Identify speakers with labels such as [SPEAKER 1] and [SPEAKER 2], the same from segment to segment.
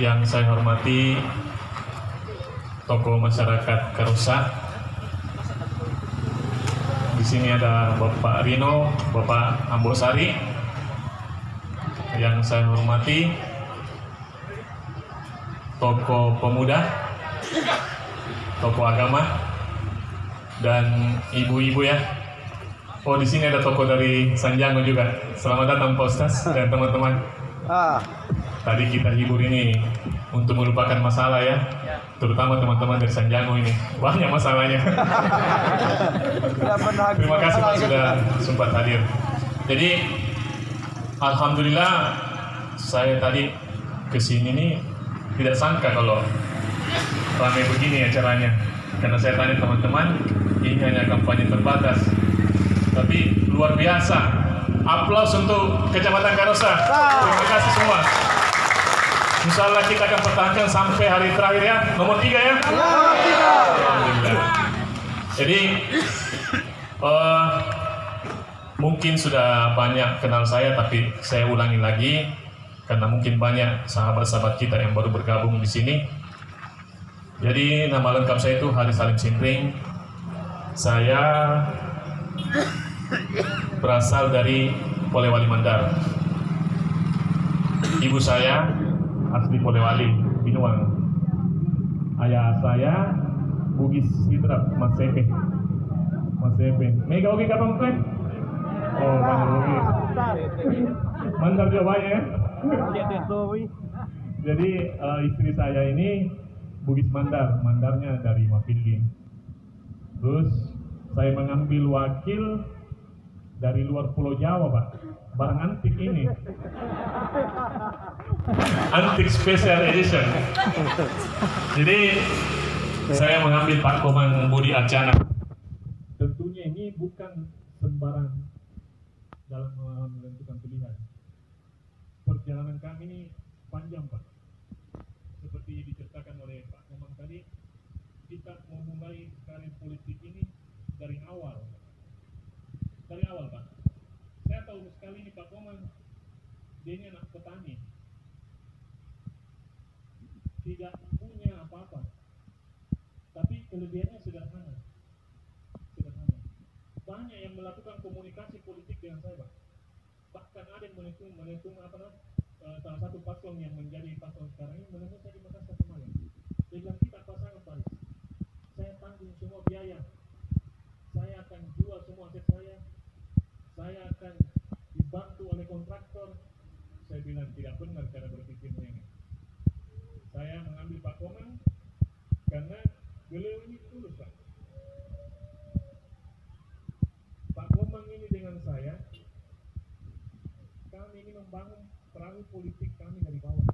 [SPEAKER 1] Yang saya hormati tokoh masyarakat Karusa. Di sini ada Bapak Rino, Bapak Ambosari. Yang saya hormati tokoh pemuda, tokoh agama, dan ibu-ibu ya. Oh, di sini ada tokoh dari Sanjango juga. Selamat datang Pak Ustaz dan teman-teman. Tadi kita hibur ini untuk melupakan masalah ya, terutama teman-teman dari Sanjango ini banyak masalahnya. Terima kasih Pak sudah sempat hadir. Jadi alhamdulillah saya tadi kesini nih tidak sangka kalau ramai begini acaranya, karena saya tanya teman-teman ini hanya kampanye terbatas, tapi luar biasa. Aplaus untuk Kecamatan Karusa. Terima kasih semua. Insya Allah kita akan pertahankan sampai hari terakhir ya. Nomor 3 ya. Alhamdulillah. Jadi mungkin sudah banyak kenal saya, tapi saya ulangi lagi karena mungkin banyak sahabat-sahabat kita yang baru bergabung di sini. Jadi nama lengkap saya itu Haris Salim Simpring. Saya berasal dari Polewali Mandar. Ibu saya asli Polewali, Binuang. Ayah saya Bugis Hidrat, Mas Sepe. Mega oke kapan kan? Oh, banyak Bugis. Mandar juga banyak ya. Jadi istri saya ini Bugis Mandar, Mandarnya dari Mapilin. Terus saya mengambil wakil dari luar Pulau Jawa, Pak. Barang antik ini. Antik Special Edition. Jadi saya mengambil Pak Komang Budi Arcana. Tentunya ini bukan sembarang dalam menentukan pilihan. Perjalanan kami ini panjang, Pak. Seperti diceritakan oleh Pak Komang tadi, kita memulai karir politik ini dari awal. Dari awal, Pak. Saya tahu sekali ini Pak Komang, dia ini anak petani. Tidak punya apa-apa. Tapi kelebihannya sederhana. Banyak yang melakukan komunikasi politik dengan saya, Pak. Bahkan ada yang menentung salah satu paslon yang menjadi paslon sekarang ini menemui saya di Makassar kemarin. Dia bilang, kita pasangan Pak. Saya tanggung semua biaya. Saya akan jual semua aset saya. Saya akan dibantu oleh kontraktor. Saya bilang tidak benar cara berpikirnya ini. Saya mengambil Pak Komang karena beliau ini tulus, Pak. Pak Komang ini dengan saya, kami ini membangun perahu politik kami dari bawah.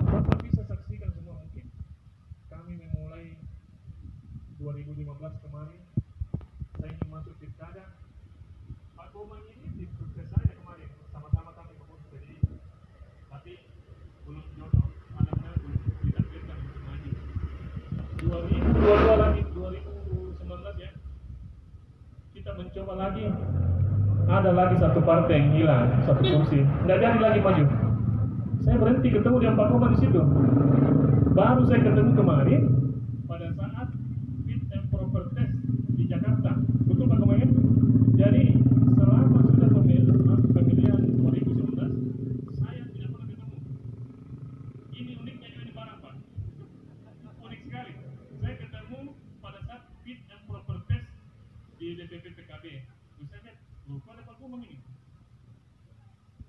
[SPEAKER 1] Bapak bisa saksikan semua mungkin. Kami memulai 2015 kemarin, saya ingin masuk pilkada. Pak Komang ini di sukses saya kemarin, sama-sama kami keputus jadi, tapi belum jodoh, anaknya belum ditakdirkan untuk maju. 2022 lagi, 2019 ya, kita mencoba lagi. Ada lagi satu partai yang hilang, satu kursi, nggak jadi lagi maju. Saya berhenti ketemu dengan Pak Komang di situ. Baru saya ketemu kemarin pada saat fit and proper test di Jakarta. Betul Pak Komang ya? Jadi selama sudah pemilihan 2019, saya tidak pernah ketemu. Ini uniknya juga di barang, Pak. Unik sekali. Saya ketemu pada saat fit and proper test di DPP PKB. Terus saya lihat, loh, kok ada Pak Komang ini?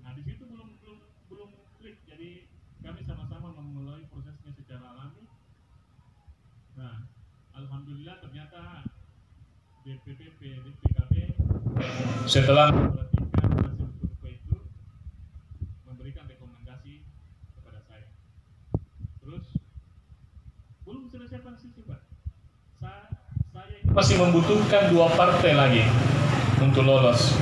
[SPEAKER 1] Nah, di situ belum klik. Jadi kami sama-sama memulai prosesnya secara alami. Nah, alhamdulillah ternyata DPP PKB setelah memperhatikan hasil survei itu memberikan rekomendasi kepada saya. Terus belum selesai transisi, Pak. Saya masih membutuhkan 2 partai lagi untuk lolos.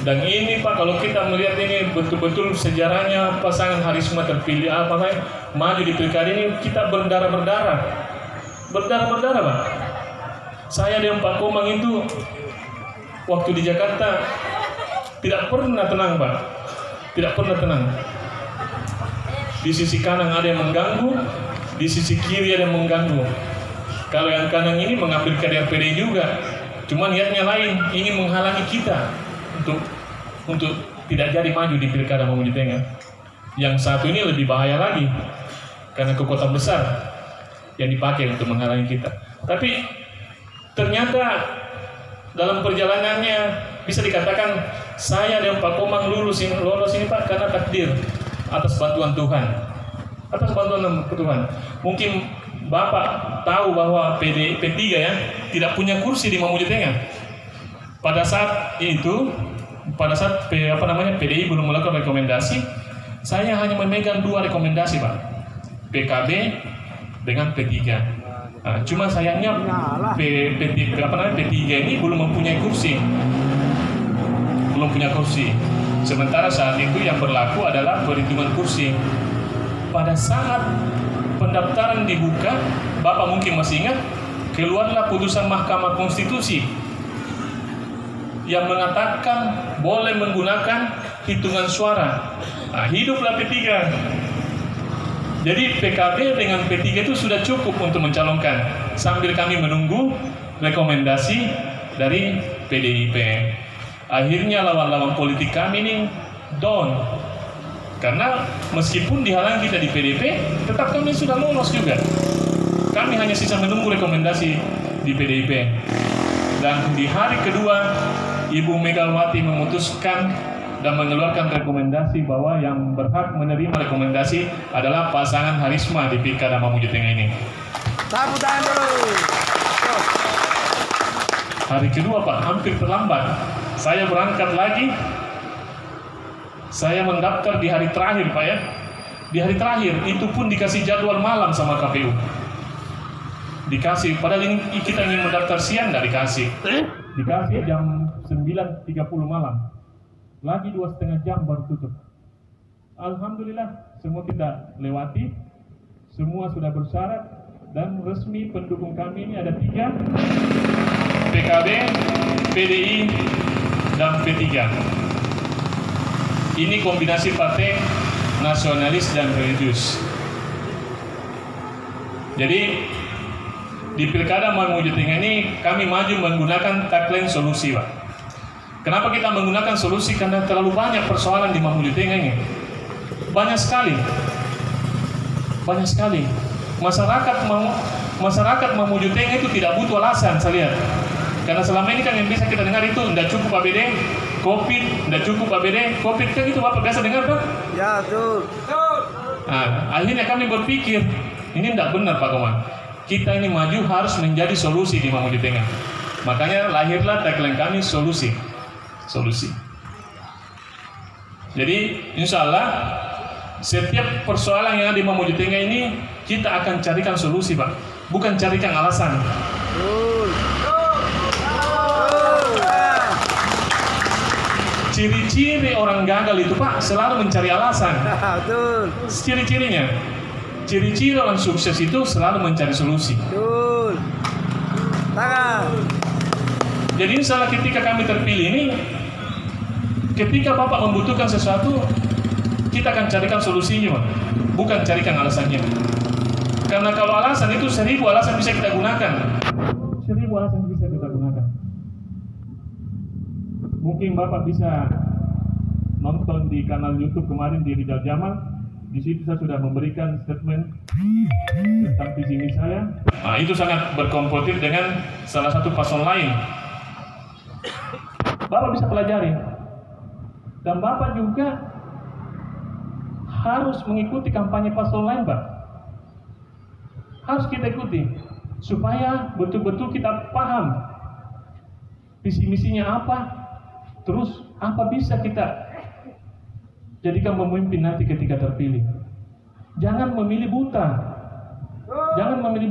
[SPEAKER 1] Dan ini Pak, kalau kita melihat ini betul-betul sejarahnya pasangan Harisma terpilih maju di pilkada ini, kita berdarah-berdarah, Pak. Saya dengan Pak Komang itu waktu di Jakarta tidak pernah tenang, Pak. Tidak pernah tenang. Di sisi kanan ada yang mengganggu, di sisi kiri ada yang mengganggu. Kalau yang kanan ini mengambil kader PDI juga, cuma niatnya lain, ingin menghalangi kita untuk tidak jadi maju di Pilkada Mamuju Tengah. Yang satu ini lebih bahaya lagi, karena kekuatan besar yang dipakai untuk menghalangi kita. Tapi ternyata dalam perjalanannya bisa dikatakan saya dan Pak Komang lolos ini Pak karena takdir, atas bantuan Tuhan. Atas bantuan Tuhan. Mungkin Bapak tahu bahwa P3 ya tidak punya kursi di Mamuju Tengah. Pada saat PDI belum melakukan rekomendasi, saya hanya memegang 2 rekomendasi Pak, PKB dengan P3. Nah, cuma sayangnya P3 ini belum mempunyai kursi, Sementara saat itu yang berlaku adalah perhitungan kursi. Pada saat pendaftaran dibuka, Bapak mungkin masih ingat, keluarlah putusan Mahkamah Konstitusi yang mengatakan boleh menggunakan hitungan suara. Nah, hiduplah P3. Jadi PKB dengan P3 itu sudah cukup untuk mencalonkan, sambil kami menunggu rekomendasi dari PDIP. Akhirnya lawan-lawan politik kami ini down, karena meskipun dihalangi kita di PDIP, tetap kami sudah lolos juga. Kami hanya sisa menunggu rekomendasi di PDIP. Dan di hari kedua, Ibu Megawati memutuskan dan mengeluarkan rekomendasi bahwa yang berhak menerima rekomendasi adalah pasangan Harisma di Pilkada Mamuju Tengah ini.
[SPEAKER 2] Tepuk tangan dulu.
[SPEAKER 1] Hari kedua Pak, hampir terlambat. Saya berangkat lagi. Saya mendaftar di hari terakhir Pak ya. Di hari terakhir, itu pun dikasih jadwal malam sama KPU. Dikasih, padahal ini kita ingin mendaftar siang, nggak dikasih. Dikasih jam 9.30 malam. Lagi 2,5 jam baru tutup. Alhamdulillah semua kita lewati, semua sudah bersyarat dan resmi pendukung kami ini ada 3, PKB, PDI, dan P3. Ini kombinasi partai nasionalis dan religius. Jadi di Pilkada Mamuju Tengah ini kami maju menggunakan tagline solusi Pak. Kenapa kita menggunakan solusi? Karena terlalu banyak persoalan di Mamuju Tengah ini. Banyak sekali. Masyarakat Mamuju Tengah itu tidak butuh alasan, saya lihat. Karena selama ini kan yang bisa kita dengar itu tidak cukup APD, COVID, tidak cukup APD, COVID kan itu Bapak biasa dengar kan?
[SPEAKER 2] Ya, betul.
[SPEAKER 1] Nah, akhirnya kami berpikir, ini tidak benar Pak Komang. Kita ini maju harus menjadi solusi di Mamuju Tengah. Makanya lahirlah tagline kami solusi. Jadi insya Allah setiap persoalan yang ada di Mamuju Tengah ini kita akan carikan solusi Pak, bukan carikan alasan. Ciri-ciri orang gagal itu Pak selalu mencari alasan. Ciri-ciri orang sukses itu selalu mencari solusi. Jadi insya Allah ketika kami terpilih ini, ketika Bapak membutuhkan sesuatu, kita akan carikan solusinya, bukan carikan alasannya. Karena kalau alasan itu 1000 alasan bisa kita gunakan. Mungkin Bapak bisa nonton di kanal YouTube kemarin di Rizal Jamal. Di situ saya sudah memberikan statement tentang visi misi saya. Nah, itu sangat berkompetitif dengan salah satu paslon lain. Bapak bisa pelajari. Dan Bapak juga harus mengikuti kampanye paslon lain, Pak. Harus kita ikuti supaya betul-betul kita paham visi misinya apa, terus apa bisa kita jadikan pemimpin nanti ketika terpilih. Jangan memilih buta. Jangan memilih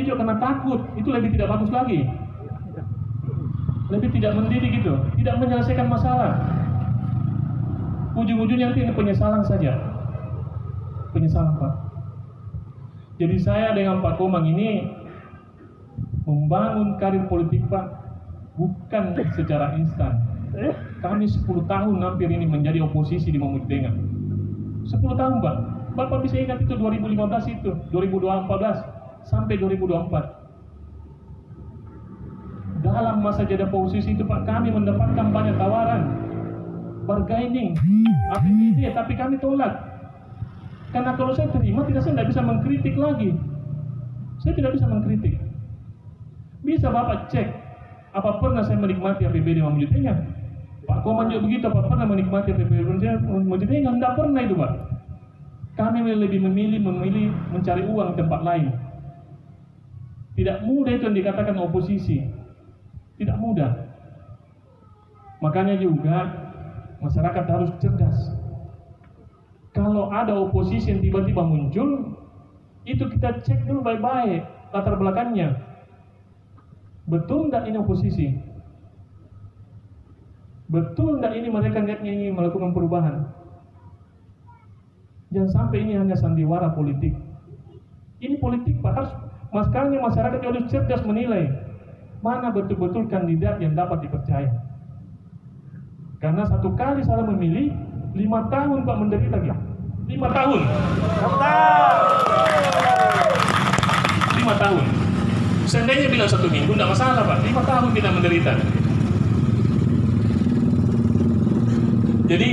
[SPEAKER 1] juga karena takut. Itu lebih tidak bagus lagi. Lebih tidak mendidik gitu. Tidak menyelesaikan masalah. Ujung-ujungnya nanti ini penyesalan saja. Penyesalan Pak. Jadi saya dengan Pak Komang ini membangun karir politik Pak bukan secara instan. Kami 10 tahun hampir ini menjadi oposisi di Mamuju Tengah. 10 tahun, Pak. Bapak bisa ingat itu 2015 itu, 2014 sampai 2024. Dalam masa jadi oposisi itu, Pak, kami mendapatkan banyak tawaran, bargaining, APBD, tapi kami tolak. Karena kalau saya terima, saya tidak bisa mengkritik lagi. Saya tidak bisa mengkritik. Bisa Bapak cek, apa pernah saya menikmati APBD Mamuju Tengah? Pak Koman juga begitu, apa pernah menikmati APBD Mamuju Tengah? Tidak pernah itu, Pak. Kami lebih memilih mencari uang di tempat lain. Tidak mudah itu yang dikatakan oposisi. Tidak mudah. Makanya juga masyarakat harus cerdas. Kalau ada oposisi yang tiba-tiba muncul, itu kita cek dulu baik-baik latar belakangnya. Betul tidak ini oposisi? Betul tidak ini mereka niatnya ingin melakukan perubahan? Jangan sampai ini hanya sandiwara politik. Ini politik, Pak. Makanya masyarakat harus cerdas menilai mana betul-betul kandidat yang dapat dipercaya. Karena satu kali salah memilih, 5 tahun Pak menderita dia. 5 tahun. 5 tahun. Seandainya bilang 1 minggu, tidak masalah, Pak. 5 tahun kita menderita. Jadi,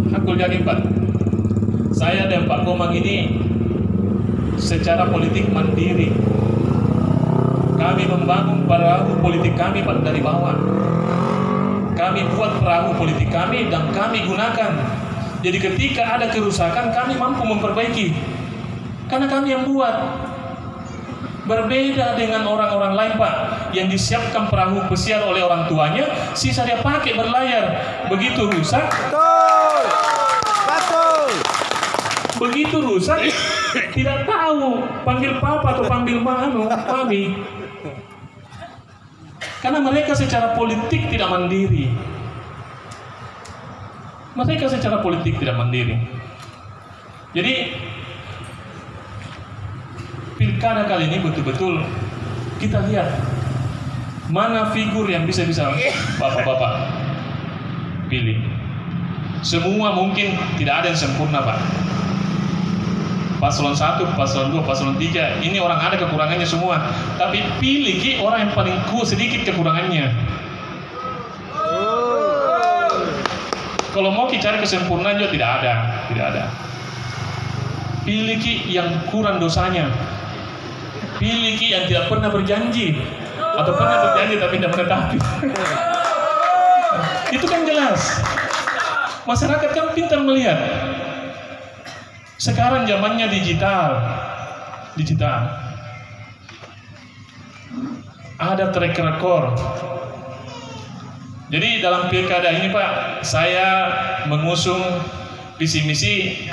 [SPEAKER 1] aku yakin, Pak, saya dan Pak Komang ini secara politik mandiri. Kami membangun perahu politik kami, Pak, dari bawah. Kami buat perahu politik kami dan kami gunakan. Jadi ketika ada kerusakan, kami mampu memperbaiki. Karena kami yang buat. Berbeda dengan orang-orang lain, Pak, yang disiapkan perahu pesiar oleh orang tuanya, sisa dia pakai berlayar. Begitu rusak, begitu rusak, tidak tahu panggil papa atau panggil mami. Karena mereka secara politik tidak mandiri. Mereka secara politik tidak mandiri. Jadi pilkada kali ini betul-betul kita lihat mana figur yang bisa bapak-bapak pilih. Semua mungkin tidak ada yang sempurna, Pak. Paslon 1, paslon 2, paslon 3, ini orang ada kekurangannya semua. Tapi pilih orang yang paling sedikit kekurangannya. Kalau mau cari kesempurnaan juga tidak ada. Pilih yang kurang dosanya. Pilih yang tidak pernah berjanji atau pernah berjanji tapi tidak menetapi. Itu kan jelas. Masyarakat kan pintar melihat. Sekarang zamannya digital. Ada track record. Jadi dalam pilkada ini, Pak, saya mengusung visi misi,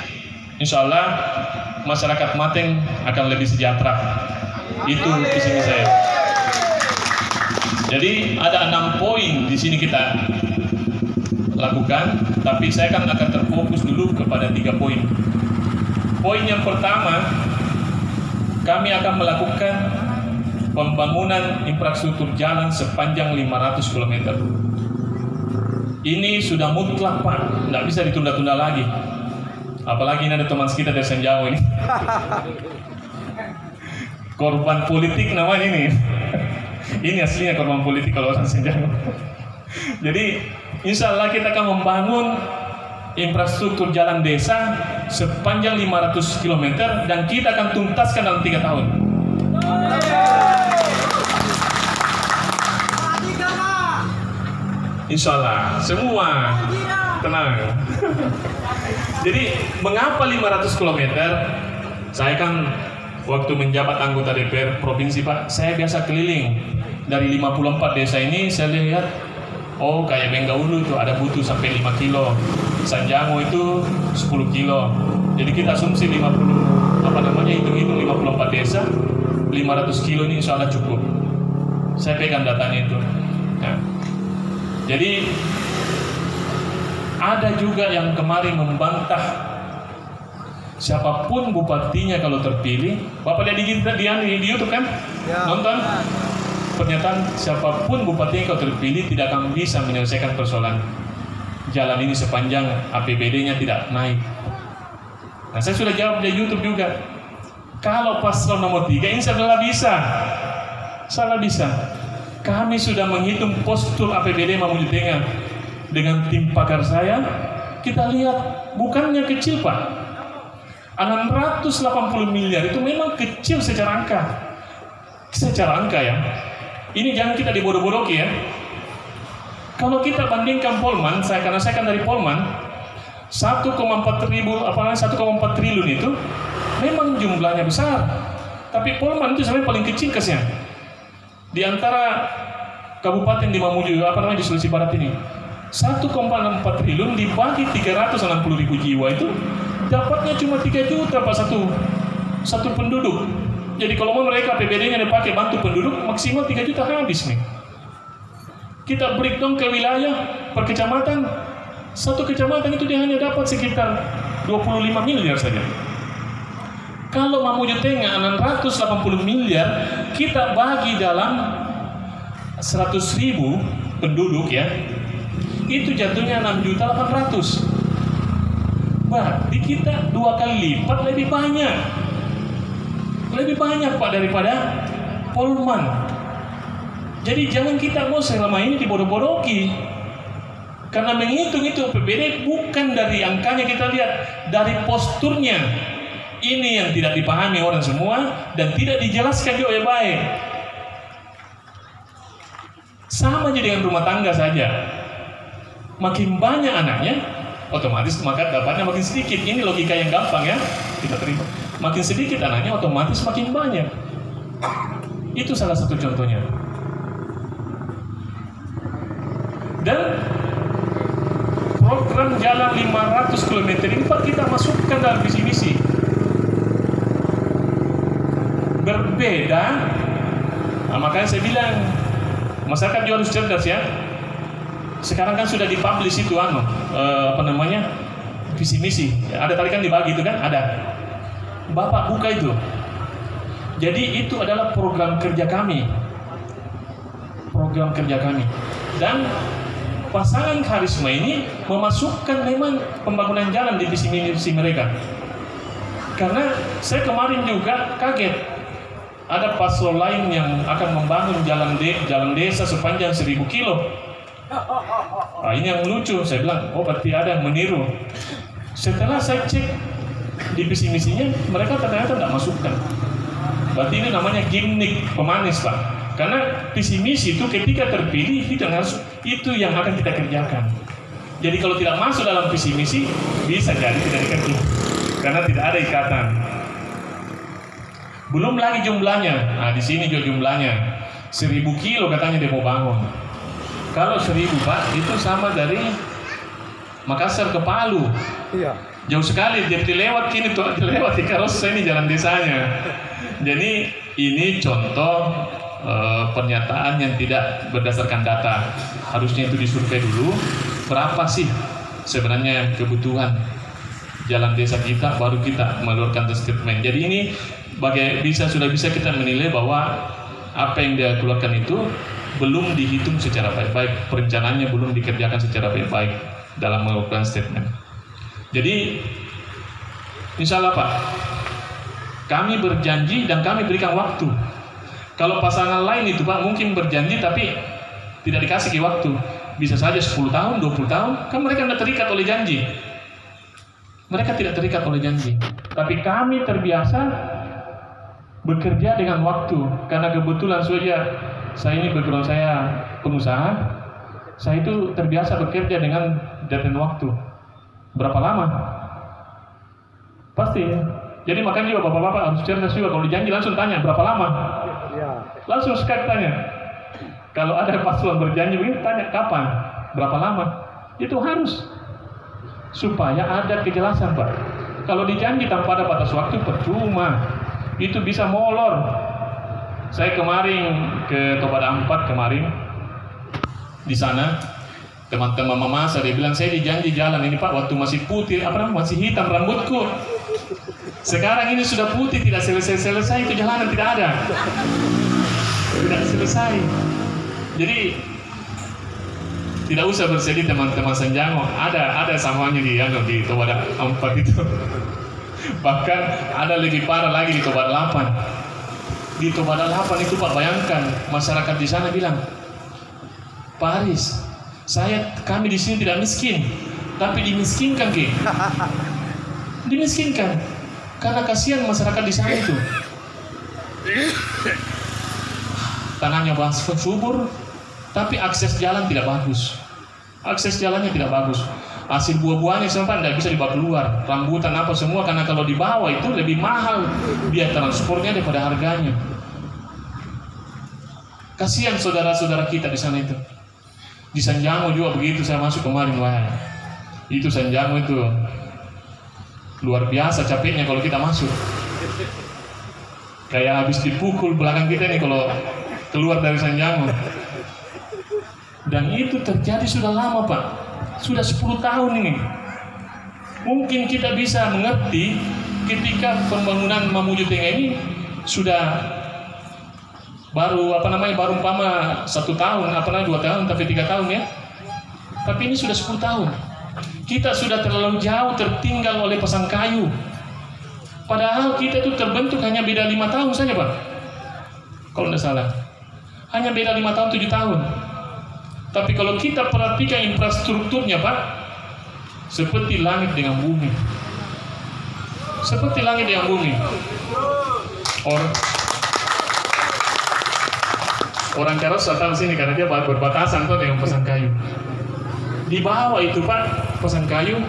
[SPEAKER 1] insya Allah masyarakat Mateng akan lebih sejahtera. Itu visi misi saya. Jadi ada 6 poin di sini kita lakukan, tapi saya akan terfokus dulu kepada 3 poin. Poin yang pertama, kami akan melakukan pembangunan infrastruktur jalan sepanjang 500 km. Ini sudah mutlak, Pak, tidak bisa ditunda-tunda lagi. Apalagi ini ada teman kita dari Senjawa ini. Korban politik namanya ini. Ini aslinya korban politik kalau orang Senjawa. Jadi, insya Allah kita akan membangun infrastruktur jalan desa sepanjang 500 km dan kita akan tuntaskan dalam 3 tahun. Insya Allah, semua tenang. Jadi, mengapa 500 km? Saya kan waktu menjabat anggota DPR Provinsi, Pak, saya biasa keliling. Dari 54 desa ini, saya lihat, oh kayak Benggaulu itu ada butuh sampai 5 kilo. Sanjango itu 10 kilo. Jadi kita asumsi 54 desa, 500 kilo ini insya Allah cukup. Saya pegang datanya itu. Nah, jadi ada juga yang kemarin membantah siapapun bupatinya kalau terpilih. Bapak lihat di YouTube kan? Ya. Nonton? pernyataan siapapun bupati yang kau terpilih tidak akan bisa menyelesaikan persoalan jalan ini sepanjang APBD-nya tidak naik. Nah, saya sudah jawab di YouTube juga. Kalau paslon nomor 3 ini salah bisa. Kami sudah menghitung postur APBD Mamuju Tengah dengan tim pakar saya. Kita lihat bukannya kecil, Pak. 680 miliar itu memang kecil secara angka. Secara angka ya. Ini jangan kita dibodoh-bodohi ya. Kalau kita bandingkan Polman, karena saya kan dari Polman, 1,4 triliun itu memang jumlahnya besar. Tapi Polman itu sebenarnya paling kecil kasnya. Di antara kabupaten di Mamuju, di Sulawesi Barat ini, 1,4 triliun dibagi 360.000 jiwa itu dapatnya cuma 3 juta Pak satu penduduk. Jadi kalau mereka APBD-nya dipakai bantu penduduk, maksimal 3 juta habis nih. Kita breakdown ke wilayah per kecamatan, satu kecamatan itu dia hanya dapat sekitar 25 miliar saja. Kalau Mamuju Tengah 680 miliar, kita bagi dalam 100.000 penduduk ya, itu jatuhnya 6.800.000. Berarti kita 2 kali lipat lebih banyak Pak daripada Polman. Jadi jangan kita mau selama ini dibodoh-bodohi. Karena menghitung itu APBD bukan dari angkanya kita lihat, dari posturnya. Ini yang tidak dipahami orang semua dan tidak dijelaskan juga baik. Sama aja dengan rumah tangga saja. Makin banyak anaknya, otomatis maka dapatnya makin sedikit. Ini logika yang gampang ya, kita terima. Makin sedikit anaknya, otomatis makin banyak. Itu salah satu contohnya. Dan program jalan 500 km ini Pak kita masukkan dalam visi misi. Berbeda, nah, makanya saya bilang masyarakat juga harus cerdas ya. Sekarang kan sudah dipublish itu visi misi. Ada tadi kan dibagi itu kan ada. Bapak buka itu. Jadi itu adalah program kerja kami. Dan pasangan karisma ini memasukkan memang pembangunan jalan di visi misi mereka. Karena saya kemarin juga kaget, ada paslon lain yang akan membangun jalan desa sepanjang 1000 kilo. Nah, ini yang lucu, saya bilang, oh berarti ada yang meniru. Setelah saya cek di visi misinya, mereka ternyata tidak masukkan. Berarti ini namanya gimmick, pemanis Pak. Karena visi misi itu ketika terpilih itu yang akan kita kerjakan. Jadi kalau tidak masuk dalam visi misi bisa jadi tidak dikerjakan karena tidak ada ikatan. Belum lagi jumlahnya. Nah di sini juga jumlahnya 1000 kilo katanya dia mau bangun. Kalau 1000 Pak itu sama dari Makassar ke Palu. Iya. Jauh sekali. Jadi dilewat di Karosa ini jalan desanya. Jadi ini contoh pernyataan yang tidak berdasarkan data. Harusnya itu disurvei dulu berapa sih sebenarnya kebutuhan jalan desa kita, baru kita mengeluarkan statement. Jadi ini sudah bisa kita menilai bahwa apa yang dia keluarkan itu belum dihitung secara baik-baik, perencanaannya belum dikerjakan secara baik-baik dalam mengeluarkan statement. Jadi insya Allah Pak, kami berjanji dan kami berikan waktu. Kalau pasangan lain itu Pak mungkin berjanji tapi tidak dikasih waktu. Bisa saja 10 tahun, 20 tahun, kan mereka tidak terikat oleh janji. Mereka tidak terikat oleh janji. Tapi kami terbiasa bekerja dengan waktu. Karena kebetulan saya ini background saya pengusaha, saya itu terbiasa bekerja dengan deadline waktu. Berapa lama? Pasti. Jadi makanya juga bapak-bapak harus cerdas juga. Kalau dijanji langsung tanya berapa lama. Langsung sekali tanya. Kalau ada paslon berjanji begini, tanya kapan, berapa lama. Itu harus supaya ada kejelasan Pak. Kalau dijanji tanpa ada batas waktu percuma. Itu bisa molor. Saya kemarin ke Toba Ampat kemarin di sana, teman-teman mama saya bilang saya dijanji jalan ini Pak waktu masih putih, masih hitam rambutku. Sekarang ini sudah putih, tidak selesai itu jalanan tidak ada. Tidak selesai. Jadi tidak usah bersedih teman-teman Sanjango. Ada samanya di Toba 4 itu. Bahkan ada lebih parah lagi di Toba 8. Di Toba 8 itu Pak, bayangkan masyarakat di sana bilang, Pak Aris, kami di sini tidak miskin, tapi dimiskinkan Ki. Dimiskinkan karena kasihan masyarakat di sana itu. Tanahnya subur, tapi akses jalan tidak bagus. Akses jalannya tidak bagus. Hasil buah-buahnya sampai tidak bisa dibawa keluar. Rambutan apa semua, karena kalau dibawa itu lebih mahal biaya transportnya daripada harganya. Kasihan saudara-saudara kita di sana itu. Di Sanjango juga begitu, saya masuk kemarin, wah. Itu Sanjango itu luar biasa capeknya kalau kita masuk. Kayak habis dipukul belakang kita nih kalau keluar dari Sanjango. Dan itu terjadi sudah lama Pak, sudah 10 tahun ini. Mungkin kita bisa mengerti ketika pembangunan Mamuju Tengah ini sudah baru baru umpama 1 tahun, 2 tahun, tapi 3 tahun ya. Tapi ini sudah 10 tahun. Kita sudah terlalu jauh tertinggal oleh Pasangkayu. Padahal kita itu terbentuk hanya beda 5 tahun saja Pak, kalau tidak salah. Hanya beda 5 tahun, 7 tahun. Tapi kalau kita perhatikan infrastrukturnya Pak, seperti langit dengan bumi. Seperti langit dengan bumi. Orang Karos datang sini karena dia berbatasan tuh dengan Pasangkayu. Di bawah itu Pak, Pasangkayu,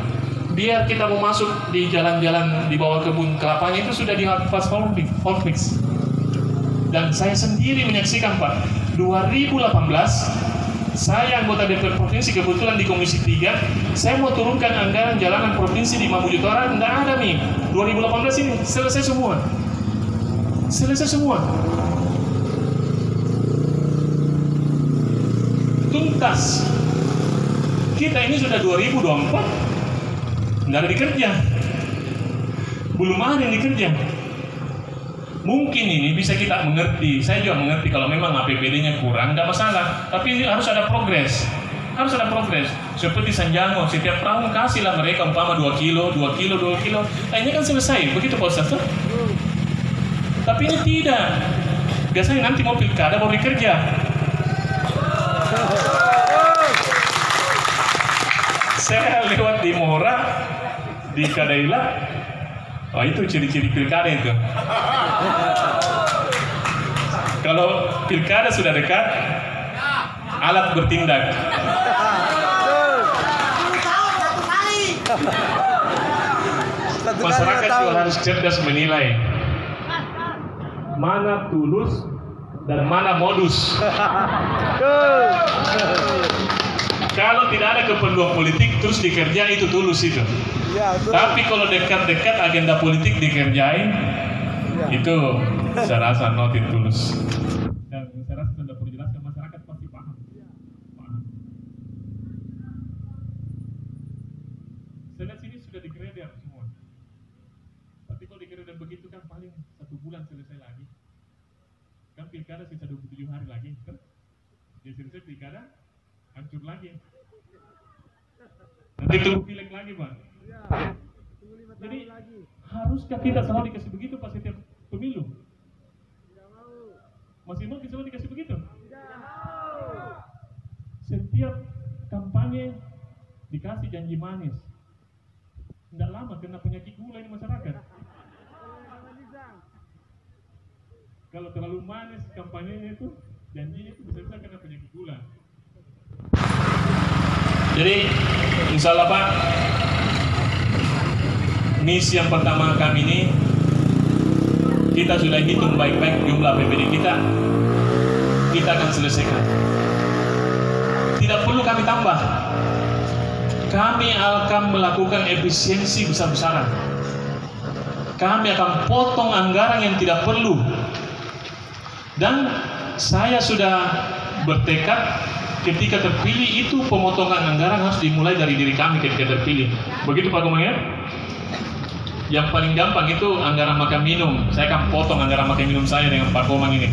[SPEAKER 1] biar kita mau masuk di jalan-jalan di bawah kebun kelapanya itu sudah dihapus Hotmix. Dan saya sendiri menyaksikan Pak, 2018 saya anggota DPR Provinsi, kebetulan di Komisi 3, saya mau turunkan anggaran jalanan provinsi di Mamuju Utara, tidak ada nih. 2018 ini selesai semua. Selesai semua. Tuntas. Kita ini sudah 2024, tidak ada dikerja. Belum ada yang dikerja. Mungkin ini bisa kita mengerti, saya juga mengerti kalau memang APBD-nya kurang, tidak masalah. Tapi harus ada progres. Harus ada progres. Seperti Sanjango, setiap tahun kasihlah mereka umpama 2 kilo. Nah, ini kan selesai, begitu Pak Ustaz. Tapi ini tidak. Biasanya nanti mau pilkada baru dikerja. Saya lewat di Mora, di Kadaila. Oh, itu ciri-ciri pilkada itu. Kalau pilkada sudah dekat, alat bertindak. Masyarakat juga harus cerdas menilai mana tulus dan mana modus. Kalau tidak ada keperluan politik terus dikerja, itu tulus itu. Ya, tapi kalau dekat-dekat agenda politik dikerjain, ya, itu saya rasa notin tulus. Dan saya rasa sudah perlu jelaskan, masyarakat pasti paham. Paham. Saya lihat sini sudah digreder semua. Tapi kalau digreder begitu kan paling 1 bulan selesai lagi. Kan pilkada sisa 27 hari lagi, kan? Dia selesai pilkada, hancur lagi. Nanti tunggu pileg lagi Pak. Ya, tunggu 5 tahun. Jadi lagi. Haruskah kita selalu dikasih begitu pas setiap pemilu? Tidak mau. Masih mau kita selalu dikasih begitu? Tidak mau. Setiap kampanye dikasih janji manis. Tidak lama kena penyakit gula ini masyarakat. Kalau terlalu manis kampanyenya itu, janjinya itu bisa kena penyakit gula. Jadi insya Allah Pak, misi yang pertama kami ini, kita sudah hitung baik-baik jumlah APBD kita akan selesaikan. Tidak perlu kami tambah. Kami akan melakukan efisiensi besar-besaran. Kami akan potong anggaran yang tidak perlu. Dan saya sudah bertekad, ketika terpilih itu pemotongan anggaran harus dimulai dari diri kami ketika terpilih. Begitu Pak Komang ya? Yang paling gampang itu anggaran makan minum. Saya akan potong anggaran makan minum saya dengan Pak Komang ini.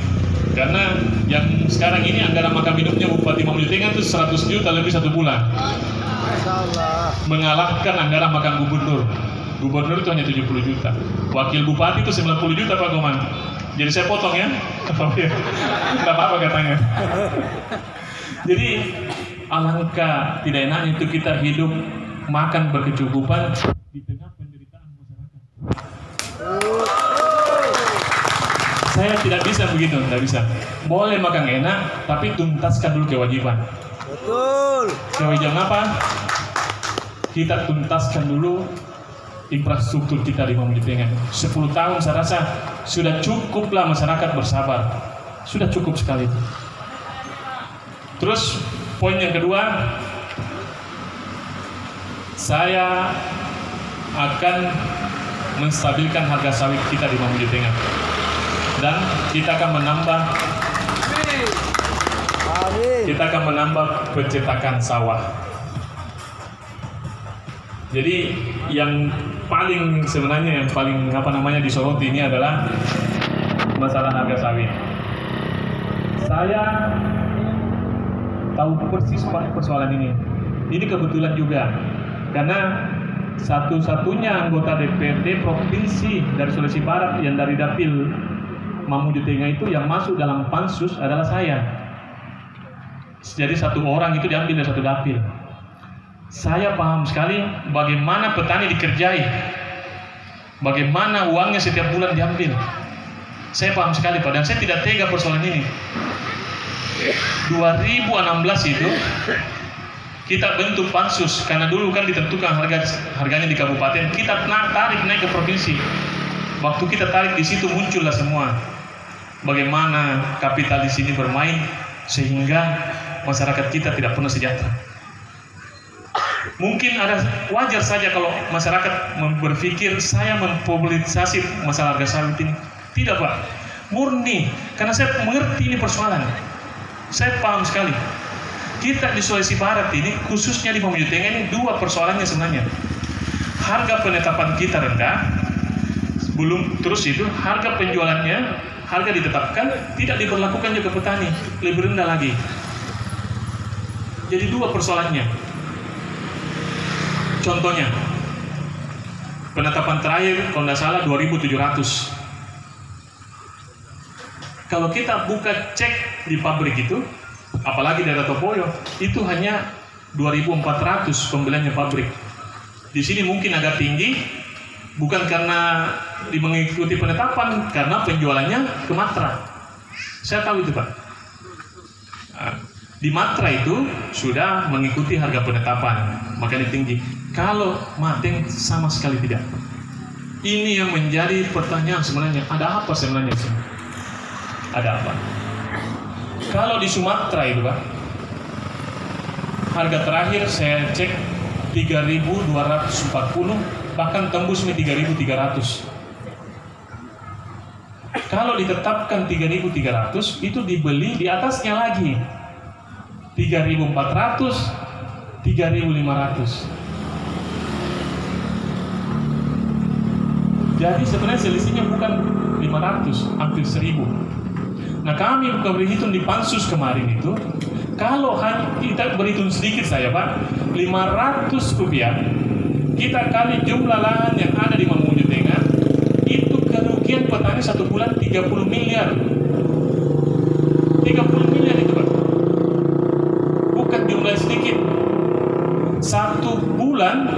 [SPEAKER 1] Karena yang sekarang ini anggaran makan minumnya Bupati Mamuju Tengah itu 100 juta lebih 1 bulan.
[SPEAKER 2] Masya Allah.
[SPEAKER 1] Mengalahkan anggaran makan gubernur. Gubernur itu hanya 70 juta. Wakil bupati itu 90 juta Pak Koman. Jadi saya potong ya. Tidak apa-apa katanya. Jadi alangkah tidak enaknya itu kita hidup makan berkecukupan di tengah penderitaan masyarakat. Saya tidak bisa begitu, tidak bisa. Boleh makan enak, tapi tuntaskan dulu kewajiban.
[SPEAKER 2] Betul.
[SPEAKER 1] Kewajiban apa? Kita tuntaskan dulu infrastruktur kita di Mamuju Tengah. 10 tahun saya rasa sudah cukuplah masyarakat bersabar. Sudah cukup sekali. Terus poin yang kedua, saya akan menstabilkan harga sawit kita di Mamuju Tengah. Dan kita akan menambah pencetakan sawah. Jadi yang paling sebenarnya yang paling disoroti ini adalah masalah harga sawit. Saya tahu persis persoalan ini. Ini kebetulan juga karena satu-satunya anggota DPRD provinsi dari Sulawesi Barat yang dari Dapil Mamuju Tengah itu yang masuk dalam pansus adalah saya. Jadi satu orang itu diambil dari satu dapil. Saya paham sekali bagaimana petani dikerjai, bagaimana uangnya setiap bulan diambil. Saya paham sekali Pak, dan saya tidak tega persoalan ini. 2016 itu kita bentuk pansus karena dulu kan ditentukan harganya di kabupaten, kita tarik naik ke provinsi. Waktu kita tarik di situ muncullah semua bagaimana kapitalis ini bermain sehingga masyarakat kita tidak pernah sejahtera. Mungkin wajar saja kalau masyarakat berpikir saya mempublikasi masalah harga sawit ini. Tidak Pak, murni karena saya mengerti ini persoalan. Saya paham sekali. Kita di Sulawesi Barat ini, khususnya di Mamuju Tengah ini, dua persoalannya sebenarnya. Harga penetapan kita rendah, terus itu harga penjualannya, harga ditetapkan tidak diberlakukan juga petani, lebih rendah lagi. Jadi dua persoalannya. Contohnya, penetapan terakhir kalau tidak salah 2.700. Kalau kita buka cek di pabrik itu, apalagi daerah Topoyo, itu hanya 2.400 pembeliannya pabrik. Di sini mungkin agak tinggi, bukan karena mengikuti penetapan, karena penjualannya ke Matra. Saya tahu itu Pak. Di Matra itu sudah mengikuti harga penetapan, makanya tinggi. Kalau Mateng sama sekali tidak. Ini yang menjadi pertanyaan sebenarnya. Ada apa sebenarnya sih? Ada apa? Kalau di Sumatera itu Pak, harga terakhir saya cek 3.240, bahkan tembus 3.300. Kalau ditetapkan 3.300, itu dibeli di atasnya lagi 3.400, 3.500. Jadi sebenarnya selisihnya bukan 500, hampir 1.000. Nah kami bukan berhitung di pansus kemarin itu, kalau kita berhitung sedikit saya Pak, 500 rupiah, kita kali jumlah lahan yang ada di Mamuju Tengah, itu kerugian petani satu bulan 30 miliar. 30 miliar itu Pak. Bukan jumlah sedikit. Satu bulan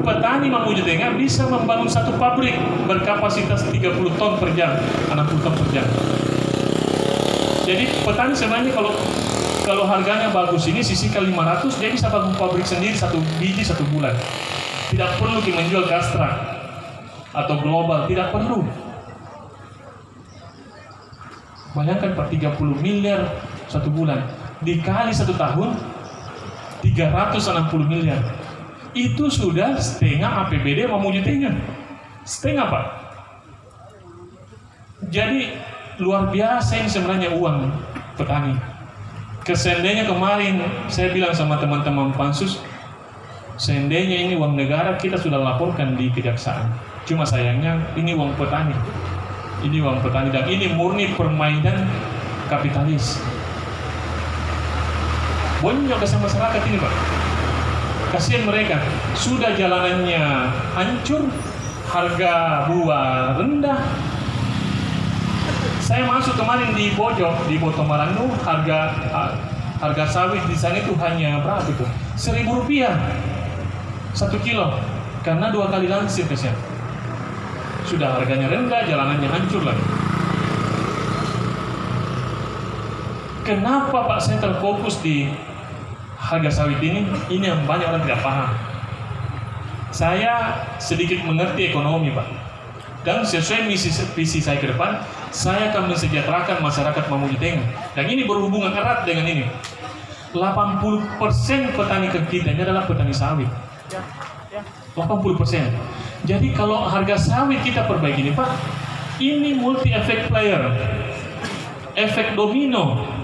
[SPEAKER 1] petani Mamuju Tengah bisa membangun satu pabrik berkapasitas 30 ton per jam, 60 ton per jam. Jadi petani sebenarnya kalau harganya bagus ini sisihkan 500, dia bisa bangun pabrik sendiri satu biji satu bulan. Tidak perlu menjual ke Astra atau global, tidak perlu. Bayangkan Pak, 30 miliar satu bulan dikali satu tahun 360 miliar. Itu sudah setengah APBD Mamuju Tengah. Setengah Pak. Jadi luar biasa ini sebenarnya uang petani. Seandainya kemarin saya bilang sama teman-teman pansus, seandainya ini uang negara kita sudah laporkan di kejaksaan. Cuma sayangnya ini uang petani. Ini uang petani dan ini murni permainan kapitalis. Bonyok ke masyarakat ini Pak. Kasihan mereka, sudah jalanannya hancur, harga buah rendah. Saya masuk kemarin di pojok di Botomarangu, harga sawit di sana itu hanya berapa itu? Rp1.000 1 kilo, karena 2 kali langsir kasihan. Sudah harganya rendah, jalanannya hancur lagi. Kenapa Pak saya terfokus di harga sawit ini? Ini yang banyak orang tidak paham. Saya sedikit mengerti ekonomi Pak, dan sesuai visi saya ke depan, saya akan mensejahterakan masyarakat Mamuju Tengah. Dan ini berhubungan erat dengan ini. 80% petani kita ini adalah petani sawit. 80%. Jadi kalau harga sawit kita perbaiki ini Pak, ini multi efek player, efek domino.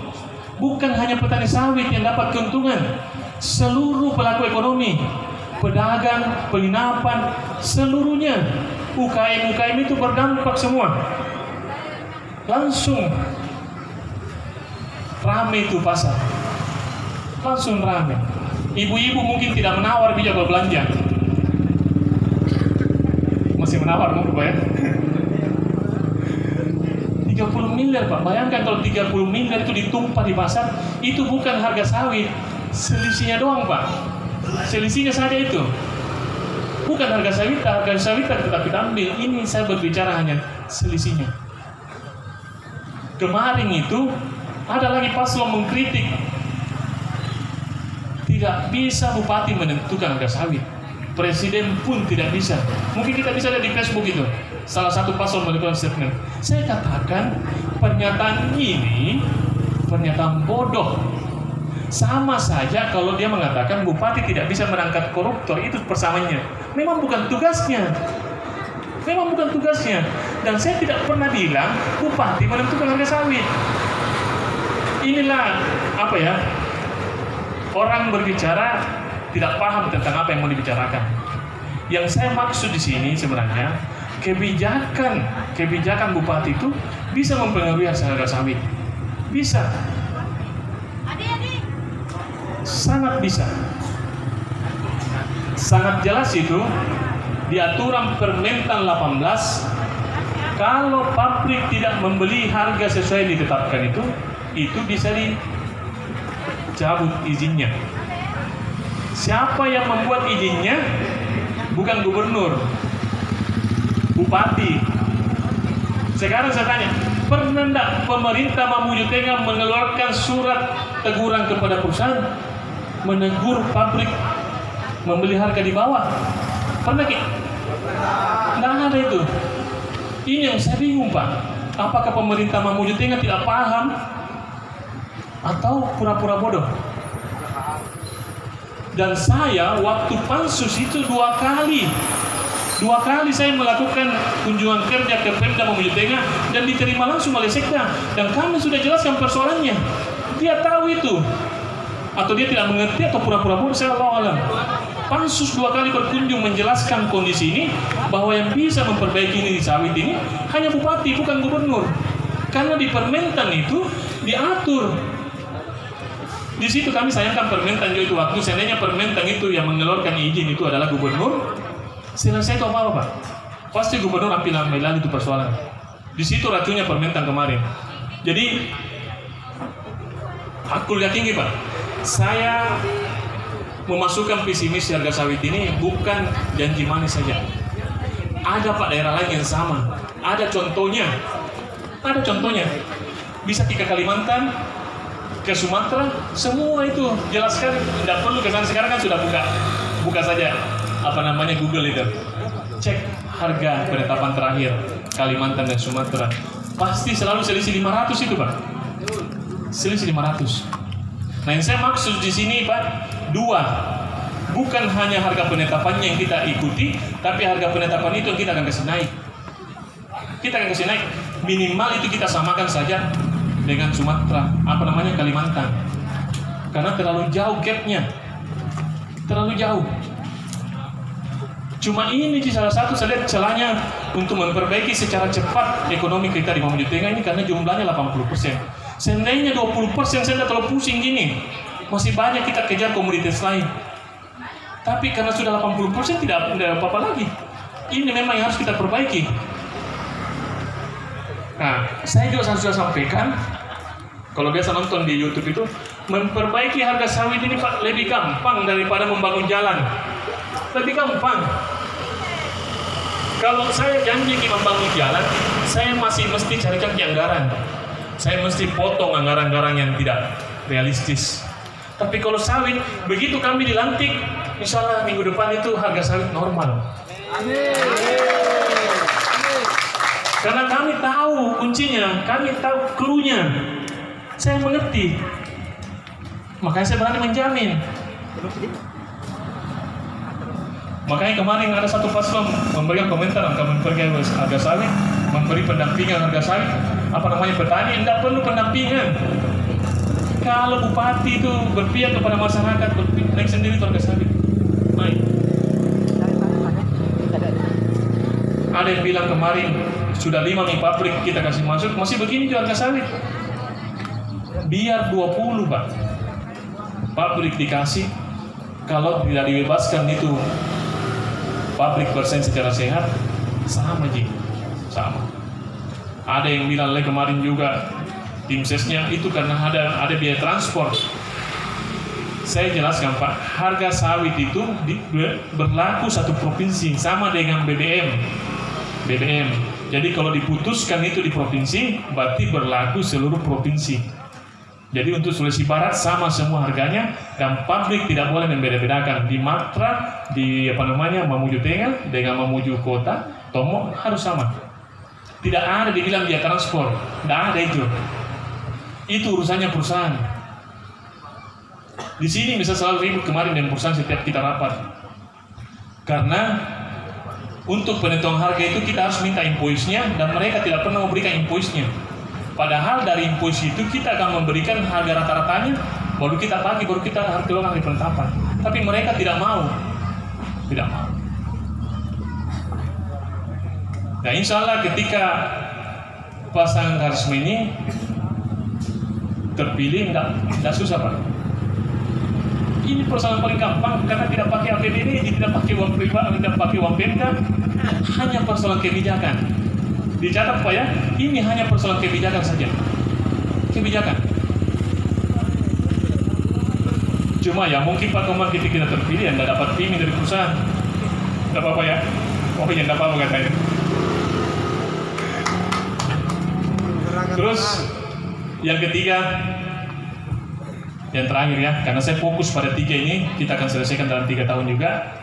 [SPEAKER 1] Bukan hanya petani sawit yang dapat keuntungan, seluruh pelaku ekonomi, pedagang, penginapan, seluruhnya, UKM itu berdampak semua. Langsung rame itu pasar, langsung rame. Ibu-ibu mungkin tidak menawar bijak berbelanja, masih menawar mungkin Pak ya. 30 miliar Pak, bayangkan kalau 30 miliar itu ditumpah di pasar, itu bukan harga sawit, selisihnya doang Pak, selisihnya saja itu, bukan harga sawit tetap kita ambil. Ini saya berbicara hanya selisihnya. Kemarin itu ada lagi paslon mengkritik, tidak bisa bupati menentukan harga sawit, presiden pun tidak bisa. Mungkin kita bisa lihat di Facebook itu, salah satu paslon melakukan statement. Saya katakan pernyataan ini pernyataan bodoh. Sama saja kalau dia mengatakan bupati tidak bisa merangkap koruptor, itu persamaannya. Memang bukan tugasnya. Dan saya tidak pernah bilang bupati menentukan harga sawit. Inilah apa ya, orang berbicara tidak paham tentang apa yang mau dibicarakan. Yang saya maksud di sini sebenarnya kebijakan bupati itu bisa mempengaruhi harga sawit. Bisa. Sangat bisa. Sangat jelas itu di aturan Permentan 18, kalau pabrik tidak membeli harga sesuai yang ditetapkan itu bisa dicabut izinnya. Siapa yang membuat izinnya? Bukan gubernur, bupati. Sekarang saya tanya, pernah enggak pemerintah Mamuju Tengah mengeluarkan surat teguran kepada perusahaan, menegur pabrik membeli harga di bawah? Pernah Ki? Nggak ada itu. Ini yang saya bingung Pak. Apakah pemerintah Mamuju Tengah tidak paham atau pura-pura bodoh? Dan saya waktu pansus itu dua kali saya melakukan kunjungan kerja ke Pemda Mamuju Tengah dan diterima langsung oleh Sekda, dan kami sudah jelaskan persoalannya. Dia tahu itu, atau dia tidak mengerti, atau pura-pura bodoh, saya Allah alam. Pansus 2 kali berkunjung menjelaskan kondisi ini, bahwa yang bisa memperbaiki ini di sawit ini hanya bupati, bukan gubernur. Karena di Permentan itu diatur. Di situ kami sayangkan Permentan juga itu, waktu seandainya Permentan itu yang mengeluarkan izin itu adalah gubernur, selesai itu apa Pak? Pasti gubernur ambil itu persoalan. Di situ racunnya Permentan kemarin. Jadi aku yakin Pak, saya memasukkan visi misi harga sawit ini bukan janji manis saja. Ada Pak daerah lain yang sama. Ada contohnya. Bisa ke Kalimantan, ke Sumatera, semua itu jelaskan. Tidak perlu ke sana, sekarang kan sudah buka saja Google itu. Cek harga penetapan terakhir Kalimantan dan Sumatera. Pasti selalu selisih 500 itu Pak. Selisih 500. Nah yang saya maksud di sini Pak, 2, bukan hanya harga penetapannya yang kita ikuti, tapi harga penetapan itu yang kita akan kasih naik. Minimal itu kita samakan saja dengan Sumatera, Kalimantan. Karena terlalu jauh gapnya, terlalu jauh. Cuma ini salah satu saya lihat celahnya untuk memperbaiki secara cepat ekonomi kita di Mamuju Tengah ini, karena jumlahnya 80%. Seandainya 20% saya tidak terlalu pusing gini, masih banyak kita kejar komoditas lain. Tapi karena sudah 80% tidak apa-apa lagi. Ini memang yang harus kita perbaiki. Nah, saya juga sudah sampaikan, kalau biasa nonton di YouTube itu, memperbaiki harga sawit ini Pak lebih gampang daripada membangun jalan. Lebih gampang. Kalau saya janji membangun jalan, saya masih mesti carikan anggaran. Saya mesti potong anggaran-anggaran yang tidak realistis. Tapi kalau sawit, begitu kami dilantik, insya Allah minggu depan itu harga sawit normal. Amin. Karena kami tahu kuncinya, kami tahu clue-nya. Saya mengerti. Makanya saya berani menjamin. Makanya kemarin ada satu paslon memberikan komentar akan memberikan harga sawit, memberi pendampingan harga sawit, petani tidak perlu pendampingan. Kalau bupati itu berpihak kepada masyarakat, naik sendiri harga sawit. Naik. Ada yang bilang kemarin sudah 5 nih pabrik kita kasih masuk, masih begini juga harga sawit. Biar 20 Pak. Pabrik dikasih, kalau tidak dibebaskan itu pabrik bersaing secara sehat, sama Ji, sama. Ada yang bilang kemarin juga tim sesnya itu karena ada biaya transport. Saya jelaskan Pak, harga sawit itu berlaku satu provinsi sama dengan BBM. Jadi kalau diputuskan itu di provinsi, berarti berlaku seluruh provinsi. Jadi untuk Sulawesi Barat sama semua harganya, dan pabrik tidak boleh membeda-bedakan. Di Matra, di Mamuju Tengah dengan Mamuju Kota, Tomo harus sama. Tidak ada dibilang biaya transport, tidak ada itu. Itu urusannya perusahaan. Di sini bisa selalu ribut kemarin dengan perusahaan setiap kita rapat. Karena untuk penentuan harga itu kita harus minta invoice-nya dan mereka tidak pernah memberikan invoice-nya. Padahal dari invoice itu kita akan memberikan harga rata-ratanya, baru kita bagi, baru kita harus keluar dari penetapan. Tapi mereka tidak mau. Tidak mau. Nah insya Allah ketika pasangan karisma ini terpilih, tidak susah Pak. Ini persoalan paling gampang karena tidak pakai APBD, tidak pakai uang pribadi, tidak pakai uang Pemda, hanya persoalan kebijakan. Dicatat Pak ya, ini hanya persoalan kebijakan saja. Kebijakan. Cuma ya mungkin Pak Komar ketika kita terpilih Anda dapat timing dari perusahaan. Tidak apa-apa ya. Oh ya tidak apa-apa katanya. Terus yang ketiga, yang terakhir ya, karena saya fokus pada 3 ini, kita akan selesaikan dalam 3 tahun juga.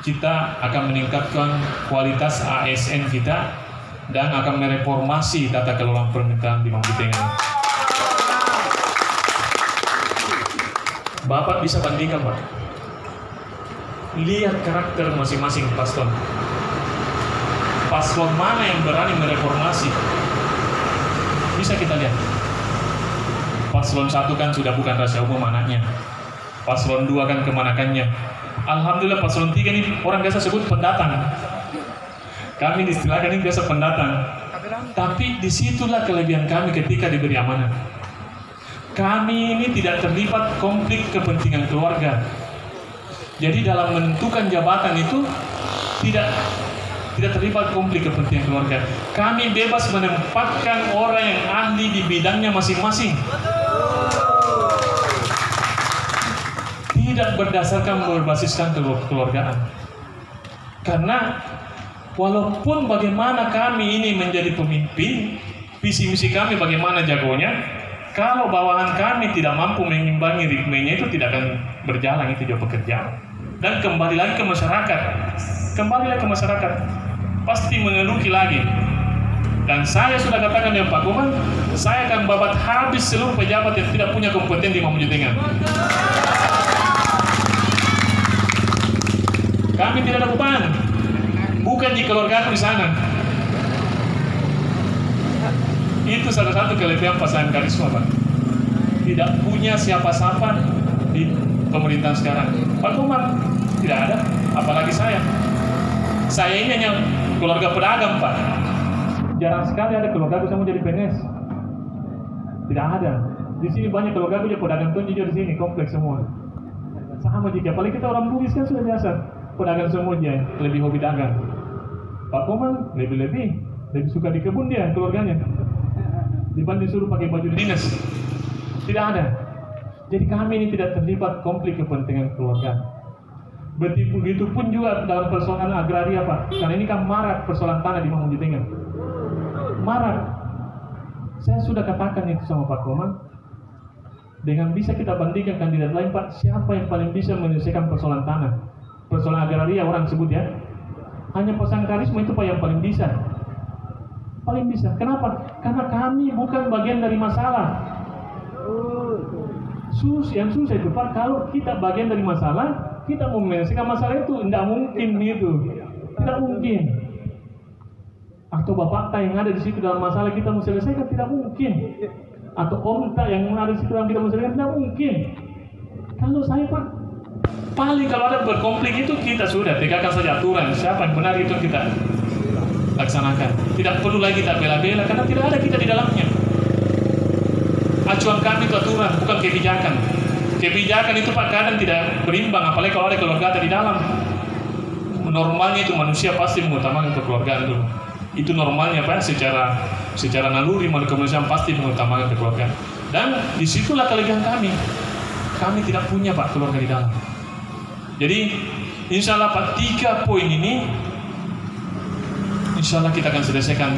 [SPEAKER 1] Kita akan meningkatkan kualitas ASN kita dan akan mereformasi tata kelola pemerintahan di Mamuju Tengah. Bapak bisa bandingkan Pak. Lihat karakter masing-masing paslon. Paslon mana yang berani mereformasi? Bisa kita lihat. Paslon 1 kan sudah bukan rahasia umum anaknya. Paslon 2 kan kemanakannya. Alhamdulillah paslon 3 ini orang biasa sebut pendatang. Kami istilahkan ini biasa pendatang. Tapi disitulah kelebihan kami ketika diberi amanah. Kami ini tidak terlibat konflik kepentingan keluarga. Jadi dalam menentukan jabatan itu tidak terlibat konflik kepentingan keluarga. Kami bebas menempatkan orang yang ahli di bidangnya masing-masing. Tidak berdasarkan berbasiskan kekeluargaan. Karena walaupun bagaimana kami ini menjadi pemimpin, visi misi kami bagaimana jagonya, kalau bawahan kami tidak mampu mengimbangi ritmenya itu tidak akan berjalan itu juga pekerjaan. Dan kembali lagi ke masyarakat. Pasti mengeluki lagi. Dan saya sudah katakan dengan Pak Komar, saya akan babat habis seluruh pejabat yang tidak punya kompeten di Mamuju Tengah. Kami tidak ada beban. Bukan di keluarga aku di sana. Itu salah satu kelebihan pasangan karisma Pak. Tidak punya siapa-siapa di pemerintahan sekarang. Pak Komar tidak ada, apalagi saya. Saya ini hanya keluarga pedagang Pak. Jarang sekali ada keluarga aku sama jadi PNS. Tidak ada. Di sini banyak keluarga punya pedagang tunjuk juga di sini, kompleks semua. Sama jika, apalagi kita orang Bugis kan sudah biasa pedagang semuanya, lebih hobi dagang. Pak Koman lebih suka di kebun dia keluarganya dibanding suruh pakai baju dinas. Tidak ada. Jadi kami ini tidak terlibat konflik kepentingan keluarga. Begitu pun juga dalam persoalan agraria Pak, karena ini kan marak persoalan tanah di Mamuju Tengah. Marak. Saya sudah katakan itu sama Pak Koman. Dengan bisa kita bandingkan kandidat lain Pak, siapa yang paling bisa menyelesaikan persoalan tanah, persoalan agraria orang sebut ya. Hanya Pak Karisma itu Pak yang paling bisa. Paling bisa. Kenapa? Karena kami bukan bagian dari masalah. Yang susah itu Pak, kalau kita bagian dari masalah, kita mau menyelesaikan masalah itu tidak mungkin gitu. Tidak mungkin. Atau bapak yang ada di situ dalam masalah kita mau selesaikan, tidak mungkin. Atau om yang ada di situ dalam kita mau selesaikan, tidak mungkin. Kalau saya Pak, paling kalau ada berkonflik itu kita sudah tegakkan saja aturan. Siapa yang benar itu kita laksanakan. Tidak perlu lagi kita bela-bela karena tidak ada kita di dalamnya. Acuan kami itu aturan, bukan kebijakan. Kebijakan itu Pak kadang tidak berimbang, apalagi kalau ada keluarga di dalam. Normalnya itu manusia pasti mengutamakan kekeluargaan dulu. Itu normalnya Pak, secara naluri kemanusiaan pasti mengutamakan kekeluargaan. Dan disitulah kelebihan kami. Kami tidak punya Pak keluarga di dalam. Jadi insya Allah Pak 3 poin ini insya Allah kita akan selesaikan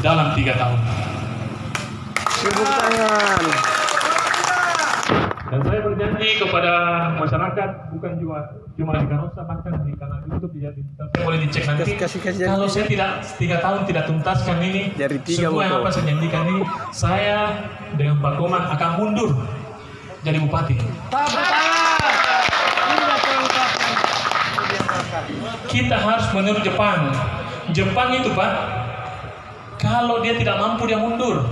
[SPEAKER 1] dalam 3 tahun.
[SPEAKER 2] Tepuk tangan.
[SPEAKER 1] Dan saya berjanji kepada masyarakat, bukan cuma di Kanosa, bahkan di kanal YouTube ya, saya boleh dicek nanti.
[SPEAKER 2] Kasih,
[SPEAKER 1] kalau saya tidak 3 tahun tidak tuntaskan ini, semua yang apa saya janjikan ini, saya dengan Pak Koman akan mundur jadi bupati. Kita harus meniru Jepang. Jepang itu Pak, kalau dia tidak mampu dia mundur.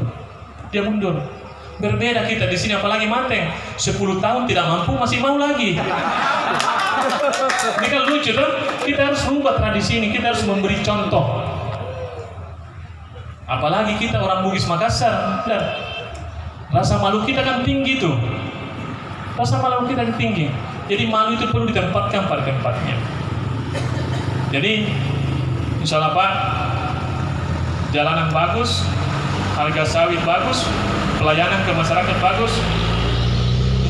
[SPEAKER 1] Berbeda kita di sini, apalagi Manteng 10 tahun tidak mampu masih mau lagi. Ini kan lucu kan? Kita harus rubah tradisi ini, kita harus memberi contoh. Apalagi kita orang Bugis Makassar, rasa malu kita kan tinggi tuh. Rasa malu kita tinggi. Jadi malu itu perlu ditempatkan pada tempatnya. Jadi insya Allah Pak, jalanan bagus, harga sawit bagus, pelayanan ke masyarakat bagus.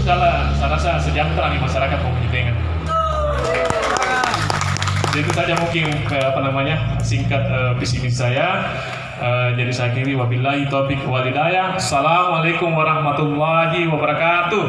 [SPEAKER 1] Insya Allah saya rasa sejahtera di masyarakat Mamuju Tengah. Itu saja mungkin singkat visi misi saya. Jadi saya akhiri wabillahi taufiq wal hidayah. Assalamualaikum warahmatullahi wabarakatuh.